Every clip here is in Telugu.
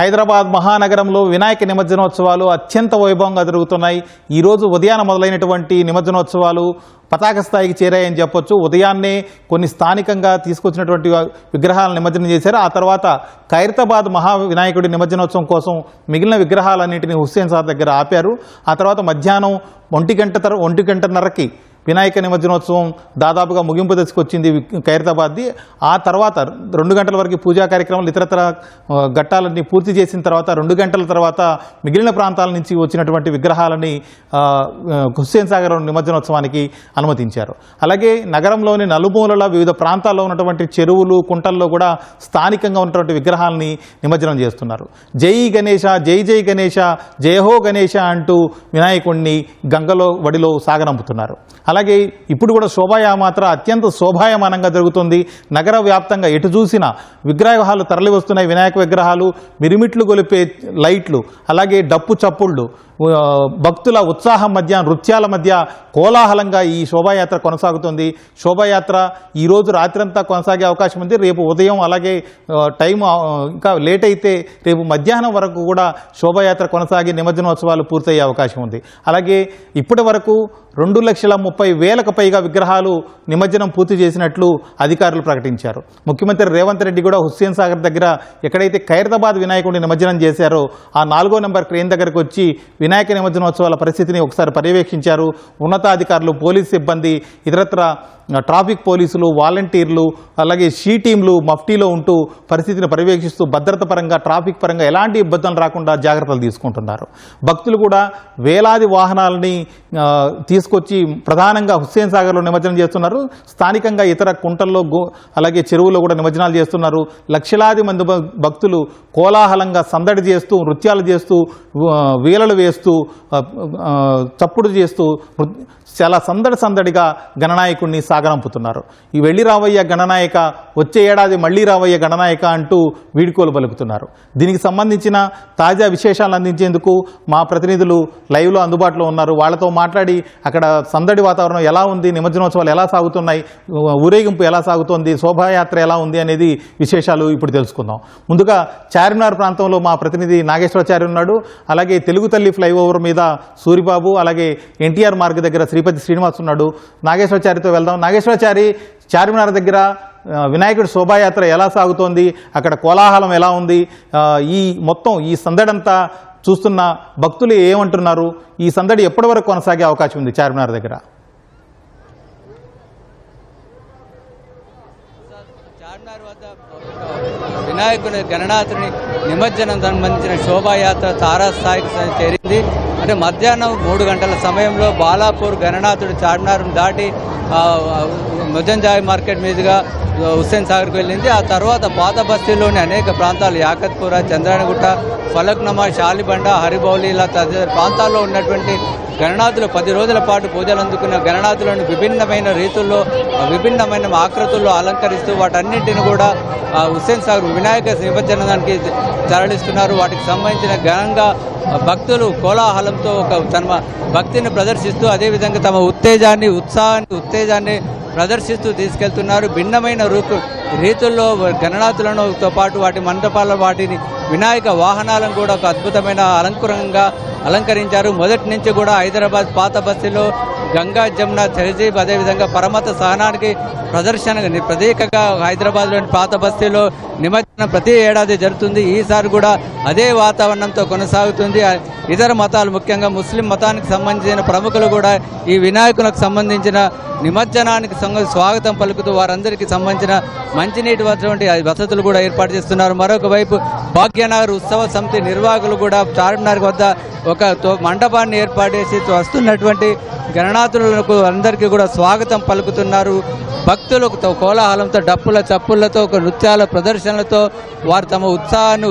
హైదరాబాద్ మహానగరంలో వినాయక నిమజ్జనోత్సవాలు అత్యంత వైభవంగా జరుగుతున్నాయి. ఈరోజు ఉదయాన మొదలైనటువంటి నిమజ్జనోత్సవాలు పతాక స్థాయికి చేరాయని చెప్పొచ్చు. ఉదయాన్నే కొన్ని స్థానికంగా తీసుకొచ్చినటువంటి విగ్రహాలను నిమజ్జనం చేశారు. ఆ తర్వాత ఖైరతాబాద్ మహా వినాయకుడి నిమజ్జనోత్సవం కోసం మిగిలిన విగ్రహాలన్నింటినీ హుస్సేన్ సాగర్ దగ్గర ఆపారు. ఆ తర్వాత మధ్యాహ్నం 1:30కి వినాయక నిమజ్జనోత్సవం దాదాపుగా ముగింపు దశకొచ్చింది ఖైరతాబాద్ది. ఆ తర్వాత 2 గంటల వరకు పూజా కార్యక్రమాలు ఇతరతర ఘట్టాలన్నీ పూర్తి చేసిన తర్వాత 2 గంటల తర్వాత మిగిలిన ప్రాంతాల నుంచి వచ్చినటువంటి విగ్రహాలని హుస్సేన్ సాగర్ నిమజ్జనోత్సవానికి అనుమతించారు. అలాగే నగరంలోని నలుమూలల వివిధ ప్రాంతాల్లో ఉన్నటువంటి చెరువులు కుంటల్లో కూడా స్థానికంగా ఉన్నటువంటి విగ్రహాలని నిమజ్జనం చేస్తున్నారు. జై గణేశ, జై జై గణేశ, జయహో గణేశ అంటూ వినాయకుడిని గంగలో వడిలో సాగనంపుతున్నారు. అలాగే ఇప్పుడు కూడా శోభాయామాత్ర అత్యంత శోభాయమానంగా జరుగుతుంది. నగర వ్యాప్తంగా ఎటు చూసినా విగ్రహాలు తరలి వస్తున్నాయి. వినాయక విగ్రహాలు, మిరిమిట్లు గొలిపే లైట్లు, అలాగే డప్పు చప్పుళ్ళు, భక్తుల ఉత్సాహం మధ్య, నృత్యాల మధ్య కోలాహలంగా ఈ శోభాయాత్ర కొనసాగుతుంది. శోభాయాత్ర ఈరోజు రాత్రంతా కొనసాగే అవకాశం ఉంది. రేపు ఉదయం అలాగే టైం ఇంకా లేట్ అయితే రేపు మధ్యాహ్నం వరకు కూడా శోభాయాత్ర కొనసాగి నిమజ్జనోత్సవాలు పూర్తయ్యే అవకాశం ఉంది. అలాగే ఇప్పటి వరకు 2,30,000కు పైగా విగ్రహాలు నిమజ్జనం పూర్తి చేసినట్లు అధికారులు ప్రకటించారు. ముఖ్యమంత్రి రేవంత్ రెడ్డి కూడా హుస్సేన్ సాగర్ దగ్గర ఎక్కడైతే ఖైరతాబాద్ వినాయకుడిని నిమజ్జనం చేశారో ఆ 4వ నెంబర్ క్రేన్ దగ్గరకు వచ్చి వినాయక నిమజ్జనోత్సవాల పరిస్థితిని ఒకసారి పర్యవేక్షించారు. ఉన్నతాధికారులు, పోలీస్ సిబ్బంది, ఇతరత్ర ట్రాఫిక్ పోలీసులు, వాలంటీర్లు, అలాగే షీ టీంలు మఫ్టీలో ఉంటూ పరిస్థితిని పర్యవేక్షిస్తూ భద్రత పరంగా, ట్రాఫిక్ పరంగా ఎలాంటి ఇబ్బందులు రాకుండా జాగ్రత్తలు తీసుకుంటున్నారు. భక్తులు కూడా వేలాది వాహనాలని తీసుకొచ్చి ప్రధానంగా హుస్సేన్ సాగర్లో నిమజ్జనం చేస్తున్నారు. స్థానికంగా ఇతర కుంటల్లో అలాగే చెరువులో కూడా నిమజ్జనాలు చేస్తున్నారు. లక్షలాది మంది భక్తులు కోలాహలంగా సందడి చేస్తూ, నృత్యాలు చేస్తూ, వీలలు వేస్తూ, చప్పుడు చేస్తూ చాలా సందడిగా గణనాయకుడిని సాగనంపుతున్నారు. ఈ వెళ్ళి రావయ్య గణనాయక, వచ్చే ఏడాది మళ్ళీ రావయ్య గణనాయక అంటూ వీడ్కోలు పలుకుతున్నారు. దీనికి సంబంధించిన తాజా విశేషాలు అందించేందుకు మా ప్రతినిధులు లైవ్లో అందుబాటులో ఉన్నారు. వాళ్ళతో మాట్లాడి అక్కడ సందడి వాతావరణం ఎలా ఉంది, నిమజ్జనోత్సవాలు ఎలా సాగుతున్నాయి, ఊరేగింపు ఎలా సాగుతోంది, శోభాయాత్ర ఎలా ఉంది అనేది విశేషాలు ఇప్పుడు తెలుసుకుందాం. ముందుగా చార్మినార్ ప్రాంతంలో మా ప్రతినిధి నాగేశ్వరాచార్య ఉన్నాడు. అలాగే తెలుగు తల్లి ఫ్లైఓవర్ మీద సూరిబాబు, అలాగే ఎన్టీఆర్ మార్గ్ దగ్గర శ్రీపతి శ్రీనివాస్ ఉన్నాడు. నాగేశ్వరాచార్యతో వెళ్దాం. నాగేశ్వరాచారి, చార్మినార్ దగ్గర వినాయకుడి శోభాయాత్ర ఎలా సాగుతోంది, అక్కడ కోలాహలం ఎలా ఉంది, ఈ సందడంతా చూస్తున్న భక్తులు ఏమంటున్నారు, ఈ సందడి ఎప్పటి వరకు కొనసాగే అవకాశం ఉంది చార్మినార్ దగ్గర? చార్మినార్ వద్ద వినాయకుని గణనాథుని నిమజ్జనం సంబంధించిన శోభాయాత్ర తారాస్థాయికి చేరింది. అంటే మధ్యాహ్నం 3 గంటల సమయంలో బాలాపూర్ గణనాథుడు చార్మినార్ను దాటి ముజంజాయ్ మార్కెట్ మీదుగా హుస్సేన్ సాగర్కు వెళ్ళింది. ఆ తర్వాత పాత బస్తీలోని అనేక ప్రాంతాలు, యాకత్పుర, చంద్రాయణగుట్ట, ఫలక్నమా, షాలిబండ, హరిబౌలి ఇలా తదితర ప్రాంతాల్లో ఉన్నటువంటి గణనాథులు 10 రోజుల పాటు పూజలు అందుకున్న గణనాథులను విభిన్నమైన రీతుల్లో, విభిన్నమైన ఆకృతుల్లో అలంకరిస్తూ వాటన్నింటిని కూడా హుస్సేన్ సాగర్ వినాయక నిమజ్జనానికి తరలిస్తున్నారు. వాటికి సంబంధించిన ఘనంగా భక్తులు కోలాహలంతో తమ భక్తిని ప్రదర్శిస్తూ, అదేవిధంగా తమ ఉత్తేజాన్ని ప్రదర్శిస్తూ తీసుకెళ్తున్నారు. భిన్నమైన రీతుల్లో గణనాథులతో పాటు వాటి మండపాల, వాటిని వినాయక వాహనాలను కూడా ఒక అద్భుతమైన అలంకరించారు. మొదటి నుంచి కూడా హైదరాబాద్ పాత బస్తీలో గంగా, జమున, తెహజీబ్, అదేవిధంగా పరమత సహనానికి ప్రతీకగా హైదరాబాద్లోని పాత బస్తీలో నిమజ్జనం ప్రతి ఏడాది జరుగుతుంది. ఈసారి కూడా అదే వాతావరణంతో కొనసాగుతుంది. ఇతర మతాలు, ముఖ్యంగా ముస్లిం మతానికి సంబంధించిన ప్రముఖులు కూడా ఈ వినాయకులకు సంబంధించిన నిమజ్జనానికి స్వాగతం పలుకుతూ వారందరికీ సంబంధించిన మంచినీటి వంటి వసతులు కూడా ఏర్పాటు చేస్తున్నారు. మరొక వైపు భాగ్యనగర్ ఉత్సవ సమితి నిర్వాహకులు కూడా చార్మినార్ వద్ద ఒక మండపాన్ని ఏర్పాటు చేసి వస్తున్నటువంటి గణనాథులకు అందరికీ కూడా స్వాగతం పలుకుతున్నారు. భక్తులకు కోలాహలంతో, డప్పుల చప్పుళ్లతో, ఒక నృత్యాల ప్రదర్శనలతో వారు తమ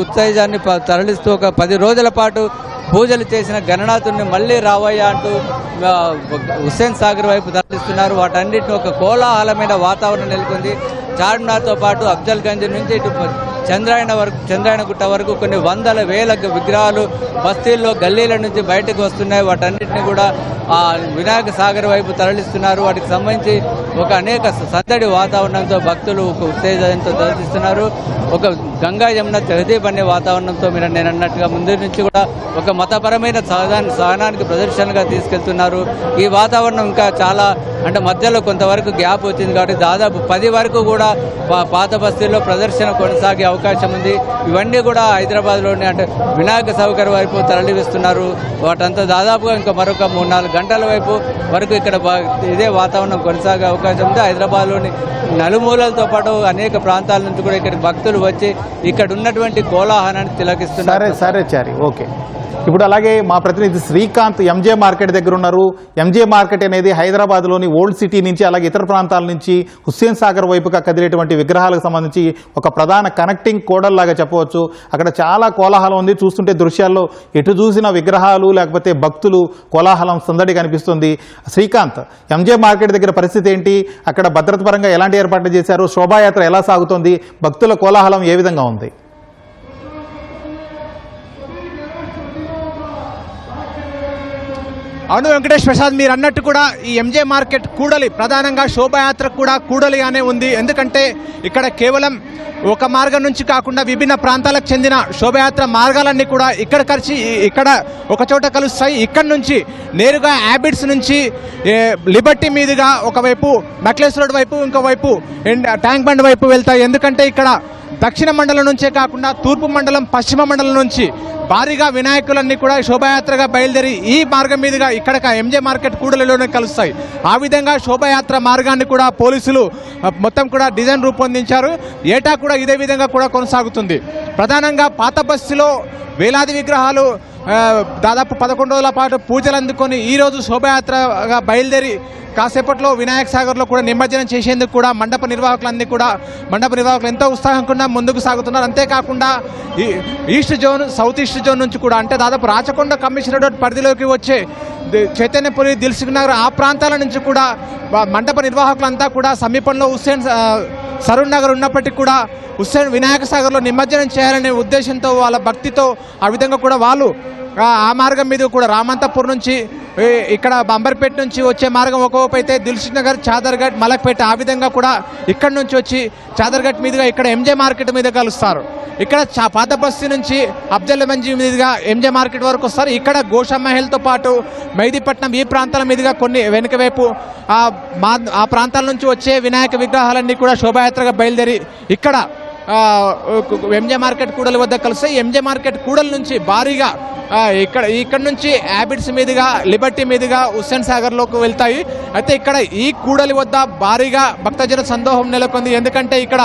ఉత్తేజాన్ని తరలిస్తూ ఒక 10 రోజుల పాటు పూజలు చేసిన గణనాథుని మళ్ళీ రావయ్య అంటూ హుస్సేన్ సాగర్ వైపు తరలిస్తున్నారు. వాటన్నిటిని ఒక కోలాహలమైన వాతావరణం నెలకొంది. చార్మినార్తో పాటు అఫ్జల్గంజ్ నుంచి ఇటు చంద్రాయణ గుట్ట వరకు కొన్ని వందల వేల విగ్రహాలు బస్తీల్లో గల్లీల నుంచి బయటకు వస్తున్నాయి. వాటన్నిటిని కూడా ఆ వినాయక సాగర్ వైపు తరలిస్తున్నారు. వాటికి సంబంధించి ఒక అనేక సందడి వాతావరణంతో భక్తులు ఒక ఉత్తేజంతో దర్శిస్తున్నారు. ఒక గంగా యమున తెహదీప్ అనే వాతావరణంతో నేను అన్నట్టుగా ముందు నుంచి కూడా ఒక మతపరమైన సహనానికి ప్రదర్శనగా తీసుకెళ్తున్నారు. ఈ వాతావరణం ఇంకా చాలా అంటే మధ్యలో కొంతవరకు గ్యాప్ వచ్చింది కాబట్టి దాదాపు 10 వరకు కూడా పాత బస్తీల్లో ప్రదర్శన కొనసాగే అవకాశం ఉంది. ఇవన్నీ కూడా హైదరాబాద్లోని అంటే వినాయక సౌకర్యం వైపు తరలిస్తున్నారు. వాటంతా దాదాపుగా ఇంకా మరొక 3-4 గంటల వైపు వరకు ఇక్కడ ఇదే వాతావరణం కొనసాగే అవకాశం ఉంది. హైదరాబాద్లోని నలుమూలలతో పాటు అనేక ప్రాంతాల నుంచి కూడా ఇక్కడ భక్తులు వచ్చి ఇక్కడ ఉన్నటువంటి కోలాహలాన్ని తిలకిస్తున్నారు. సరే చారి, ఓకే. ఇప్పుడు అలాగే మా ప్రతినిధి శ్రీకాంత్ ఎంజే మార్కెట్ దగ్గర ఉన్నారు. ఎంజే మార్కెట్ అనేది హైదరాబాద్లోని ఓల్డ్ సిటీ నుంచి అలాగే ఇతర ప్రాంతాల నుంచి హుస్సేన్ సాగర్ వైపుగా కదిలేటువంటి విగ్రహాలకు సంబంధించి ఒక ప్రధాన కనెక్టింగ్ కోడల్లాగా చెప్పవచ్చు. అక్కడ చాలా కోలాహలం ఉంది. చూస్తుంటే దృశ్యాల్లో ఎటు చూసిన విగ్రహాలు లేకపోతే భక్తులు కోలాహలం సందడి కనిపిస్తుంది. శ్రీకాంత్, ఎంజే మార్కెట్ దగ్గర పరిస్థితి ఏంటి? అక్కడ భద్రత పరంగా ఎలాంటి ఏర్పాట్లు చేశారు? శోభాయాత్ర ఎలా సాగుతోంది? భక్తుల కోలాహలం ఏ విధంగా ఉంది? అవును వెంకటేష్ ప్రసాద్, మీరు అన్నట్టు కూడా ఈ ఎంజే మార్కెట్ కూడలి ప్రధానంగా శోభాయాత్ర కూడా కూడలిగానే ఉంది. ఎందుకంటే ఇక్కడ కేవలం ఒక మార్గం నుంచి కాకుండా విభిన్న ప్రాంతాలకు చెందిన శోభయాత్ర మార్గాలన్నీ కూడా ఇక్కడ ఒక చోట కలుస్తాయి. ఇక్కడ నుంచి నేరుగా హ్యాబిట్స్ నుంచి లిబర్టీ మీదుగా ఒకవైపు నక్లెస్ రోడ్ వైపు, ఇంకోవైపు ట్యాంక్ బండ్ వైపు వెళ్తాయి. ఎందుకంటే ఇక్కడ దక్షిణ మండలం నుంచే కాకుండా తూర్పు మండలం, పశ్చిమ మండలం నుంచి భారీగా వినాయకులన్నీ కూడా శోభాయాత్రగా బయలుదేరి ఈ మార్గం మీదుగా ఇక్కడ ఎంజే మార్కెట్ కూడలిలోనే కలుస్తాయి. ఆ విధంగా శోభాయాత్ర మార్గాన్ని కూడా పోలీసులు మొత్తం కూడా డిజైన్ రూపొందించారు. ఏటా కూడా ఇదే విధంగా కూడా కొనసాగుతుంది. ప్రధానంగా పాత బస్సులో వేలాది విగ్రహాలు దాదాపు 11 రోజుల పాటు పూజలు అందుకొని ఈరోజు శోభాయాత్రగా బయలుదేరి కాసేపట్లో వినాయక సాగర్లో కూడా నిమజ్జనం చేసేందుకు కూడా మండప నిర్వాహకులు ఎంతో ఉత్సాహంగా ముందుకు సాగుతున్నారు. అంతేకాకుండా east zone, south east zone నుంచి కూడా అంటే దాదాపు రాచకొండ కమిషనరేట్ పరిధిలోకి వచ్చే చైతన్యపురి, దిల్సుఖ్ నగర్ ఆ ప్రాంతాల నుంచి కూడా మండప నిర్వాహకులంతా కూడా సమీపంలో సరూర్ నగర్ ఉన్నప్పటికీ కూడా హుస్సేన్ వినాయక సాగర్లో నిమజ్జనం చేయాలనే ఉద్దేశంతో వాళ్ళ భక్తితో ఆ విధంగా కూడా వాళ్ళు ఆ మార్గం మీద కూడా రామంతపూర్ నుంచి ఇక్కడ బంబర్పేట నుంచి వచ్చే మార్గం ఒకవైపు అయితే దిల్సుఖ్ నగర్, చాదర్ఘట్, మలక్పేట ఆ విధంగా కూడా ఇక్కడ నుంచి వచ్చి చాదర్ఘట్ మీదుగా ఇక్కడ ఎంజే మార్కెట్ మీద కలుస్తారు. ఇక్కడ పాత బస్తీ నుంచి అఫ్జల్ మంజీ మీదుగా ఎంజే మార్కెట్ వరకు వస్తారు. ఇక్కడ గోషా మహల్తో పాటు మెహదీపట్నం ఈ ప్రాంతాల మీదుగా కొన్ని వెనుక వైపు ఆ ప్రాంతాల నుంచి వచ్చే వినాయక విగ్రహాలన్నీ కూడా శోభాయాత్రగా బయలుదేరి ఇక్కడ ఎంజే మార్కెట్ కూడలి వద్ద కలుస్తాయి. ఎంజే మార్కెట్ కూడలి నుంచి భారీగా ఇక్కడ నుంచి హ్యాబిట్స్ మీదుగా, లిబర్టీ మీదుగా హుస్సేన్ సాగర్లోకి వెళ్తాయి. అయితే ఇక్కడ ఈ కూడలి వద్ద భారీగా భక్తజన సందోహం నెలకొంది. ఎందుకంటే ఇక్కడ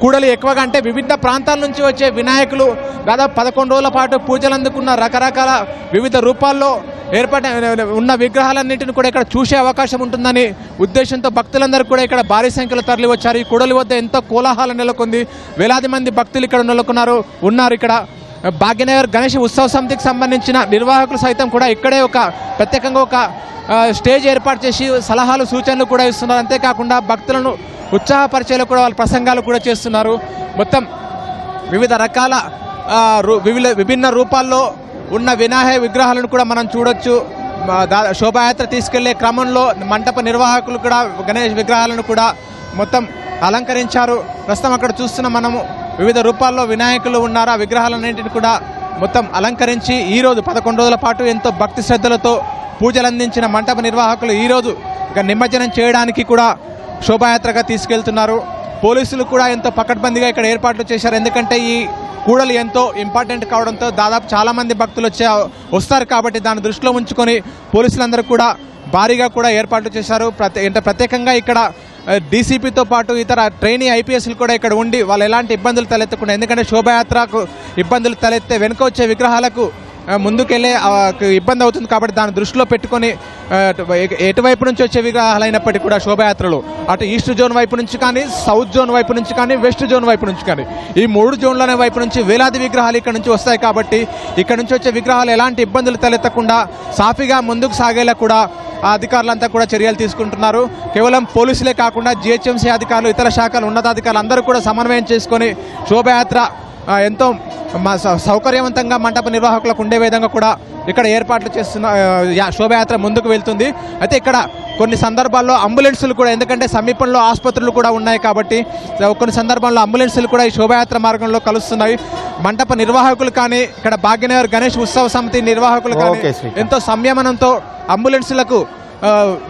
కూడలి ఎక్కువగా అంటే వివిధ ప్రాంతాల నుంచి వచ్చే వినాయకులు దాదాపు 11 రోజుల పాటు పూజలు అందుకున్న రకరకాల వివిధ రూపాల్లో ఉన్న విగ్రహాలన్నింటిని కూడా ఇక్కడ చూసే అవకాశం ఉంటుందని ఉద్దేశంతో భక్తులందరూ కూడా ఇక్కడ భారీ సంఖ్యలో తరలి వచ్చారు. ఈ కూడలి వద్ద ఎంతో కోలాహలం నెలకొంది. వేలాది మంది భక్తులు ఇక్కడ ఉన్నారు. ఇక్కడ భాగ్యనగర్ గణేష్ ఉత్సవ సమితికి సంబంధించిన నిర్వాహకులు సైతం కూడా ఇక్కడే ప్రత్యేకంగా ఒక స్టేజ్ ఏర్పాటు చేసి సలహాలు, సూచనలు కూడా ఇస్తున్నారు. అంతేకాకుండా భక్తులను ఉత్సాహపరిచేలా కూడా వాళ్ళ ప్రసంగాలు కూడా చేస్తున్నారు. మొత్తం వివిధ రకాల విభిన్న రూపాల్లో ఉన్న వినాయక విగ్రహాలను కూడా మనం చూడొచ్చు. శోభాయాత్ర తీసుకెళ్లే క్రమంలో మంటప నిర్వాహకులు కూడా గణేష్ విగ్రహాలను కూడా మొత్తం అలంకరించారు. ప్రస్తుతం అక్కడ చూస్తున్న మనము వివిధ రూపాల్లో వినాయకులు ఉన్నారు. ఆ విగ్రహాలన్నింటిని కూడా మొత్తం అలంకరించి ఈరోజు 11 రోజుల పాటు ఎంతో భక్తి శ్రద్ధలతో పూజలు అందించిన మంటప నిర్వాహకులు ఈరోజు నిమజ్జనం చేయడానికి కూడా శోభాయాత్రగా తీసుకెళ్తున్నారు. పోలీసులు కూడా ఎంతో పకడ్బందీగా ఇక్కడ ఏర్పాట్లు చేశారు. ఎందుకంటే ఈ కూడలి ఎంతో ఇంపార్టెంట్ కావడంతో దాదాపు చాలామంది భక్తులు వస్తారు కాబట్టి దాన్ని దృష్టిలో ఉంచుకొని పోలీసులందరూ కూడా భారీగా కూడా ఏర్పాట్లు చేశారు. ప్రత్యేకంగా ఇక్కడ డీసీపీతో పాటు ఇతర ట్రైనీ ఐపీఎస్లు కూడా ఇక్కడ ఉండి వాళ్ళు ఎలాంటి ఇబ్బందులు తలెత్తకుండా, ఎందుకంటే శోభాయాత్రకు ఇబ్బందులు తలెత్తే వెనుక వచ్చే విగ్రహాలకు ముందుకెళ్ళే ఇబ్బంది అవుతుంది కాబట్టి దాన్ని దృష్టిలో పెట్టుకొని ఎటువైపు నుంచి వచ్చే విగ్రహాలు అయినప్పటికీ కూడా శోభయాత్రలు అటు ఈస్ట్ జోన్ వైపు నుంచి కానీ, సౌత్ జోన్ వైపు నుంచి కానీ, వెస్ట్ జోన్ వైపు నుంచి కానీ, ఈ 3 జోన్ల వైపు నుంచి వేలాది విగ్రహాలు ఇక్కడ నుంచి వస్తాయి కాబట్టి ఇక్కడ నుంచి వచ్చే విగ్రహాలు ఎలాంటి ఇబ్బందులు తలెత్తకుండా సాఫీగా ముందుకు సాగేలా కూడా ఆ అధికారులంతా కూడా చర్యలు తీసుకుంటున్నారు. కేవలం పోలీసులే కాకుండా జిహెచ్ఎంసీ అధికారులు, ఇతర శాఖల ఉన్నతాధికారులు అందరూ కూడా సమన్వయం చేసుకొని శోభయాత్ర ఎంతో సౌకర్యవంతంగా మంటప నిర్వాహకులకు ఉండే విధంగా కూడా ఇక్కడ ఏర్పాట్లు చేస్తున్న శోభయాత్ర ముందుకు వెళ్తుంది. అయితే ఇక్కడ కొన్ని సందర్భాల్లో అంబులెన్సులు కూడా, ఎందుకంటే సమీపంలో ఆసుపత్రులు కూడా ఉన్నాయి కాబట్టి కొన్ని సందర్భాల్లో అంబులెన్సులు కూడా ఈ శోభయాత్ర మార్గంలో కలుస్తున్నాయి. మంటప నిర్వాహకులు కానీ, ఇక్కడ భాగ్యనగర్ గణేష్ ఉత్సవ సమితి నిర్వాహకులు కానీ ఎంతో సంయమనంతో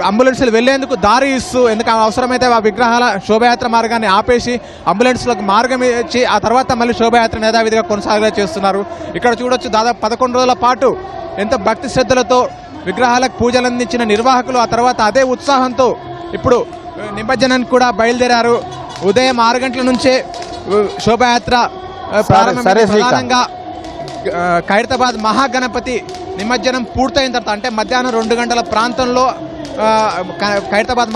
అంబులెన్సులు వెళ్లేందుకు దారి ఇస్తూ, ఎందుకంటే అవసరమైతే ఆ విగ్రహాల శోభయాత్ర మార్గాన్ని ఆపేసి అంబులెన్సులకు మార్గం ఇచ్చి ఆ తర్వాత మళ్ళీ శోభయాత్ర యథావిధిగా కొనసాగేలా చేస్తున్నారు. ఇక్కడ చూడొచ్చు, దాదాపు 11 రోజుల పాటు ఎంతో భక్తి శ్రద్ధలతో విగ్రహాలకు పూజలు అందించిన నిర్వాహకులు ఆ తర్వాత అదే ఉత్సాహంతో ఇప్పుడు నిమజ్జనానికి కూడా బయలుదేరారు. ఉదయం 6 గంటల నుంచే శోభయాత్ర ప్రారంభమైన ప్రధానంగా ఖైరతాబాద్ మహాగణపతి నిమజ్జనం పూర్తయిన తర్వాత, అంటే మధ్యాహ్నం 2 గంటల ప్రాంతంలో ఖైరతాబాద్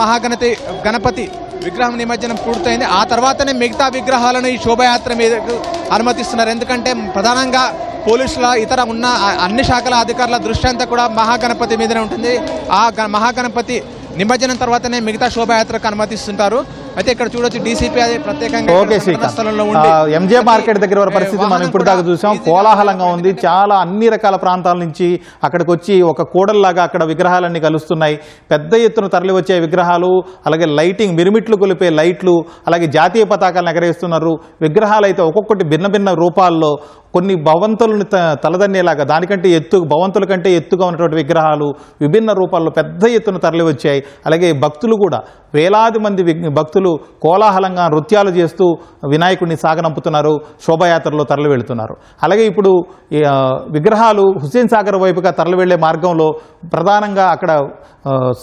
గణపతి విగ్రహం నిమజ్జనం పూర్తయింది. ఆ తర్వాతనే మిగతా విగ్రహాలను ఈ శోభయాత్ర మీదకు అనుమతిస్తున్నారు. ఎందుకంటే ప్రధానంగా పోలీసుల, ఇతర ఉన్న అన్ని శాఖల అధికారుల దృష్టి అంతా కూడా మహాగణపతి మీదనే ఉంటుంది. ఆ మహాగణపతి నిమజ్జనం తర్వాతనే మిగతా శోభయాత్రకు అనుమతిస్తుంటారు. అయితే ఇక్కడ చూడొచ్చు, డీసీపీ అది ప్రత్యేకంగా స్థలంలో ఎంజే మార్కెట్ దగ్గర పరిస్థితి మనం ఇప్పుడు దాకా చూసాం. కోలాహలంగా ఉంది. చాలా అన్ని రకాల ప్రాంతాల నుంచి అక్కడికి వచ్చి ఒక కూడల్లాగా అక్కడ విగ్రహాలన్నీ కలుస్తున్నాయి. పెద్ద ఎత్తున తరలి వచ్చే విగ్రహాలు, అలాగే లైటింగ్, మిరుమిట్లు కొలిపే లైట్లు, అలాగే జాతీయ పతాకాలను ఎగరేస్తున్నారు. విగ్రహాలు అయితే ఒక్కొక్కటి భిన్న భిన్న రూపాల్లో, కొన్ని భవంతులను తలదన్నేలాగా, దానికంటే భవంతుల కంటే ఎత్తుగా ఉన్నటువంటి విగ్రహాలు విభిన్న రూపాల్లో పెద్ద ఎత్తున తరలి వచ్చాయి. అలాగే భక్తులు కూడా, వేలాది మంది భక్తులు కోలాహలంగా నృత్యాలు చేస్తూ వినాయకుడిని సాగనంపుతున్నారు, శోభయాత్రలో తరలి వెళుతున్నారు. అలాగే ఇప్పుడు విగ్రహాలు హుస్సేన్ సాగర్ వైపుగా తరలి వెళ్లే మార్గంలో ప్రధానంగా అక్కడ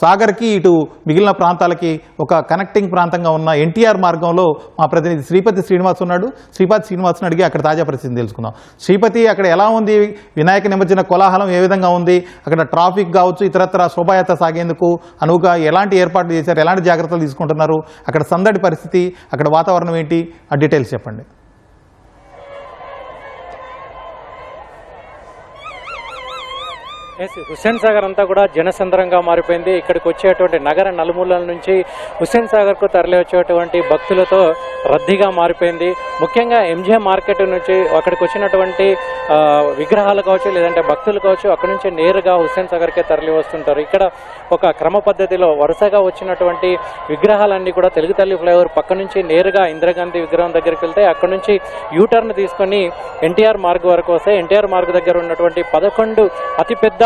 సాగర్కి ఇటు మిగిలిన ప్రాంతాలకి ఒక కనెక్టింగ్ ప్రాంతంగా ఉన్న ఎన్టీఆర్ మార్గంలో మా ప్రతినిధి శ్రీపతి శ్రీనివాస్ ఉన్నాడు. శ్రీనివాస్ని అడిగి అక్కడ తాజా పరిస్థితిని తెలుసుకుందాం. శ్రీపతి, అక్కడ ఎలా ఉంది వినాయక నిమజ్జన కోలాహలం, ఏ విధంగా ఉంది? అక్కడ ట్రాఫిక్ కావచ్చు, ఇతరత్ర శోభాయాత్ర సాగేందుకు అనువుగా ఎలాంటి ఏర్పాట్లు చేశారు, ఎలాంటి జాగ్రత్తలు తీసుకుంటున్నారు, అక్కడ సందడి పరిస్థితి, అక్కడ వాతావరణం ఏంటి, ఆ డీటెయిల్స్ చెప్పండి. హుస్సేన్ సాగర్ అంతా కూడా జనసంద్రంగా మారిపోయింది. ఇక్కడికి వచ్చేటువంటి నగర నలుమూలల నుంచి హుస్సేన్ సాగర్కు తరలి వచ్చేటువంటి భక్తులతో రద్దీగా మారిపోయింది. ముఖ్యంగా ఎంజే మార్కెట్ నుంచి అక్కడికి వచ్చినటువంటి విగ్రహాలు కావచ్చు, లేదంటే భక్తులు కావచ్చు, అక్కడి నుంచి నేరుగా హుస్సేన్ సాగర్కే తరలి వస్తుంటారు. ఇక్కడ ఒక క్రమ పద్ధతిలో వరుసగా వచ్చినటువంటి విగ్రహాలన్నీ కూడా తెలుగు తల్లి ఫ్లైఓవర్ పక్క నుంచి నేరుగా ఇందిరాగాంధీ విగ్రహం దగ్గరికి వెళ్తాయి. అక్కడ నుంచి యూటర్న్ తీసుకొని ఎన్టీఆర్ మార్గ్ వరకు వస్తాయి. ఎన్టీఆర్ మార్గ్ దగ్గర ఉన్నటువంటి 11 అతిపెద్ద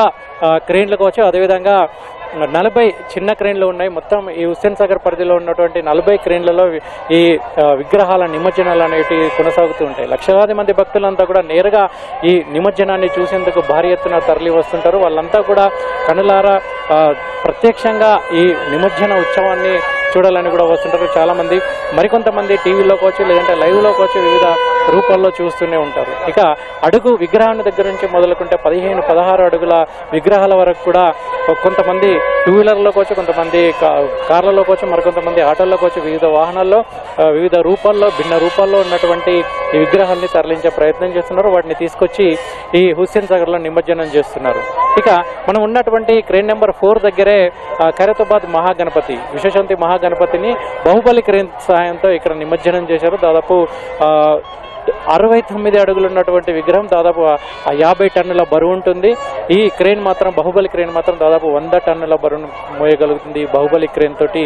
క్రేన్లు కావచ్చు, అదేవిధంగా 40 చిన్న క్రేన్లు ఉన్నాయి. మొత్తం ఈ హుస్సేన్ సాగర్ పరిధిలో ఉన్నటువంటి 40 క్రేన్లలో ఈ విగ్రహాల నిమజ్జనాలు అనేవి కొనసాగుతూ ఉంటాయి. లక్షలాది మంది భక్తులంతా కూడా నేరుగా ఈ నిమజ్జనాన్ని చూసేందుకు భారీ ఎత్తున తరలి వస్తుంటారు. వాళ్ళంతా కూడా కనులారా ప్రత్యక్షంగా ఈ నిమజ్జన ఉత్సవాన్ని చూడాలని కూడా వస్తుంటారు చాలామంది. మరికొంతమంది టీవీలో కావచ్చు, లేదంటే లైవ్లో కావచ్చు, వివిధ రూపాల్లో చూస్తూనే ఉంటారు. ఇక అడుగు విగ్రహాన్ని దగ్గర నుంచి మొదలుకుంటే 15-16 అడుగుల విగ్రహాల వరకు కూడా కొంతమంది టూ వీలర్లో కావచ్చు, కొంతమంది కార్లలో కావచ్చు, మరికొంతమంది ఆటోల్లో కావచ్చు, వివిధ వాహనాల్లో వివిధ రూపాల్లో, భిన్న రూపాల్లో ఉన్నటువంటి ఈ విగ్రహాన్ని తరలించే ప్రయత్నం చేస్తున్నారు. వాటిని తీసుకొచ్చి ఈ హుస్సేన్ సాగర్లో నిమజ్జనం చేస్తున్నారు. ఇక మనం ఉన్నటువంటి క్రేన్ నెంబర్ 4 దగ్గరే ఖైరతాబాద్ మహాగణపతి, విశ్వశాంతి మహాగణపతిని బాహుబలి క్రేన్ సహాయంతో ఇక్కడ నిమజ్జనం చేశారు. దాదాపు 69 అడుగులు ఉన్నటువంటి విగ్రహం దాదాపు 50 టన్నుల బరువు ఉంటుంది. ఈ క్రేన్ మాత్రం, బాహుబలి క్రేన్ మాత్రం దాదాపు 100 టన్నుల బరువును మోయగలుగుతుంది. బాహుబలి క్రేన్ తోటి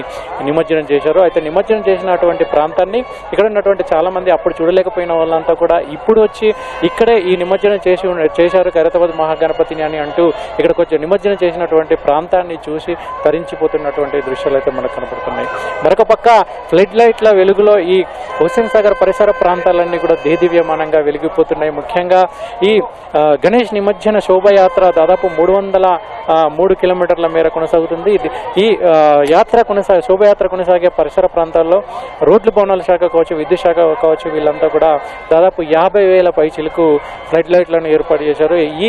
నిమజ్జనం చేశారు. అయితే నిమజ్జనం చేసినటువంటి ప్రాంతాన్ని ఇక్కడ ఉన్నటువంటి చాలా మంది అప్పుడు చూడలేకపోయిన వాళ్ళంతా కూడా ఇప్పుడు వచ్చి ఇక్కడే ఈ నిమజ్జనం చేశారు ఖైరతాబాద్ మహాగణపతిని అని అంటూ ఇక్కడికి వచ్చి నిమజ్జనం చేసినటువంటి ప్రాంతాన్ని చూసి తరించిపోతున్నటువంటి దృశ్యాలు అయితే మనకు కనపడుతున్నాయి. మరొక పక్క ఫ్లడ్ లైట్ల వెలుగులో ఈ హుస్సేన్ సాగర్ పరిసర ప్రాంతాలన్నీ కూడా దేదీప్యంగా దేదీప్యమానంగా వెలిగిపోతున్నాయి. ముఖ్యంగా ఈ గణేష్ నిమజ్జన శోభయాత్ర దాదాపు 303 కిలోమీటర్ల మేర కొనసాగుతుంది. ఈ శోభయాత్ర కొనసాగే పరిసర ప్రాంతాల్లో రోడ్లు భవనాల శాఖ కావచ్చు, విద్యుత్ శాఖ కావచ్చు, వీళ్ళంతా కూడా దాదాపు 50,000 పైచిలకు ఫ్లడ్ లైట్లను ఏర్పాటు చేశారు. ఈ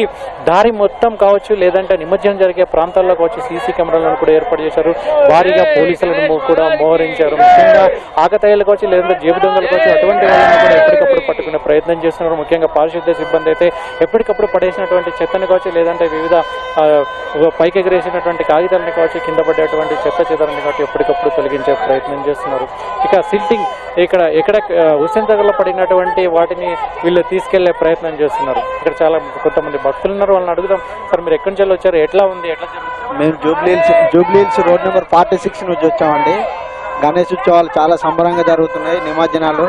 దారి మొత్తం కావచ్చు, లేదంటే నిమజ్జనం జరిగే ప్రాంతాల్లో కావచ్చు సీసీ కెమెరాలను కూడా ఏర్పాటు చేశారు. భారీగా పోలీసులను కూడా మోహరించారు. ముఖ్యంగా ఆకతాయిలు కావచ్చు, లేదంటే జేబు దొంగలు కావచ్చు, అటువంటి వాళ్ళని కూడా ఎప్పటికప్పుడు పట్టుకునే ప్రయత్నం చేస్తున్నారు. ముఖ్యంగా పారిశుద్ధ్య సిబ్బంది అయితే ఎప్పటికప్పుడు పడేసినటువంటి చెత్తను కావచ్చు, లేదంటే వివిధ పైకి ఎగరేసినటువంటి కాగితాలను కావచ్చు, కింద పడేటువంటి చెత్త చెదరని కావచ్చు ఎప్పటికప్పుడు తొలగించే ప్రయత్నం చేస్తున్నారు. ఇక సిల్టింగ్ ఎక్కడ హుస్సేన్ సాగర్లో పడినటువంటి వాటిని వీళ్ళు తీసుకెళ్లే ప్రయత్నం చేస్తున్నారు. ఇక్కడ చాలా కొంతమంది భక్తులు ఉన్నారు, వాళ్ళని అడుగుదాం. సార్, మీరు ఎక్కడి నుంచి వచ్చారు, ఎట్లా ఉంది, ఎట్లా జరుగుతుంది? మేము జూబ్లీహిల్స్ రోడ్ నెంబర్ 46 నుంచి వచ్చామండి. గణేష్ ఉత్సవాలు చాలా సంబరంగా జరుగుతున్నాయి. నిమజ్జనాలు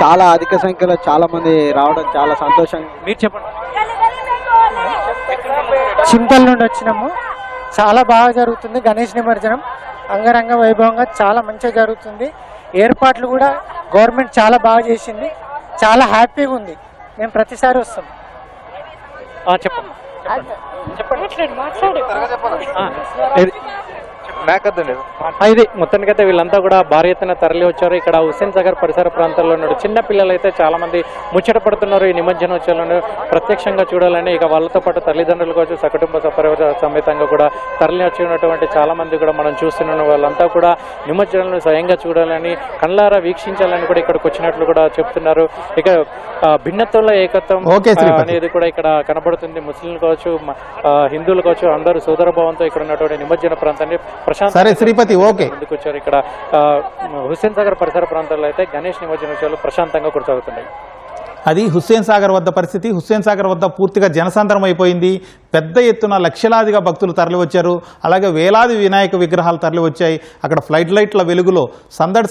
చాలా అధిక సంఖ్యలో చాలా మంది రావడం చాలా సంతోషంగా. మీరు చెప్పండి. చింతల్ నుండి వచ్చినాము. చాలా బాగా జరుగుతుంది గణేష్ నిమజ్జనం, అంగరంగ వైభవంగా చాలా మంచిగా జరుగుతుంది. ఏర్పాట్లు కూడా గవర్నమెంట్ చాలా బాగా చేసింది, చాలా హ్యాపీగా ఉంది. మేము ప్రతిసారి వస్తాం. చెప్పండి. ఇది మొత్తానికైతే వీళ్ళంతా కూడా భారీ ఎత్తున తరలి వచ్చారు. ఇక్కడ హుస్సేన్ సాగర్ పరిసర ప్రాంతాల్లో ఉన్నారు. చిన్న పిల్లలు అయితే చాలా మంది ముచ్చట పడుతున్నారు ఈ నిమజ్జనోత్సవాలను ప్రత్యక్షంగా చూడాలని. ఇక వాళ్ళతో పాటు తల్లిదండ్రులు కావచ్చు, సకుటుంబ సమేతంగా కూడా తరలి వచ్చినటువంటి చాలా మంది కూడా మనం చూస్తున్నాం. వాళ్ళంతా కూడా నిమజ్జనాలను స్వయంగా చూడాలని, కళ్ళారా వీక్షించాలని కూడా ఇక్కడికి వచ్చినట్లు కూడా చెప్తున్నారు. ఇక భిన్నత్వంలో ఏకత్వం అనేది కూడా ఇక్కడ కనబడుతుంది. ముస్లింలు కావచ్చు, హిందువులు కావచ్చు, అందరూ సోదర భావంతో ఇక్కడ ఉన్నటువంటి నిమజ్జన ప్రాంతాన్ని శ్రీపతి ముందుకు వచ్చారు. ఇక్కడ హుస్సేన్ సాగర్ పరిసర ప్రాంతాల్లో అయితే గణేష్ నిమజ్జనోత్సవాలు ప్రశాంతంగా కొనసాగుతున్నాయి. అది హుస్సేన్ సాగర్ వద్ద పరిస్థితి. హుస్సేన్ సాగర్ వద్ద పూర్తిగా జనసంద్రం అయిపోయింది. పెద్ద ఎత్తున లక్షలాదిగా భక్తులు తరలివచ్చారు. అలాగే వేలాది వినాయక విగ్రహాలు తరలివచ్చాయి. అక్కడ ఫ్లడ్ లైట్ల వెలుగులో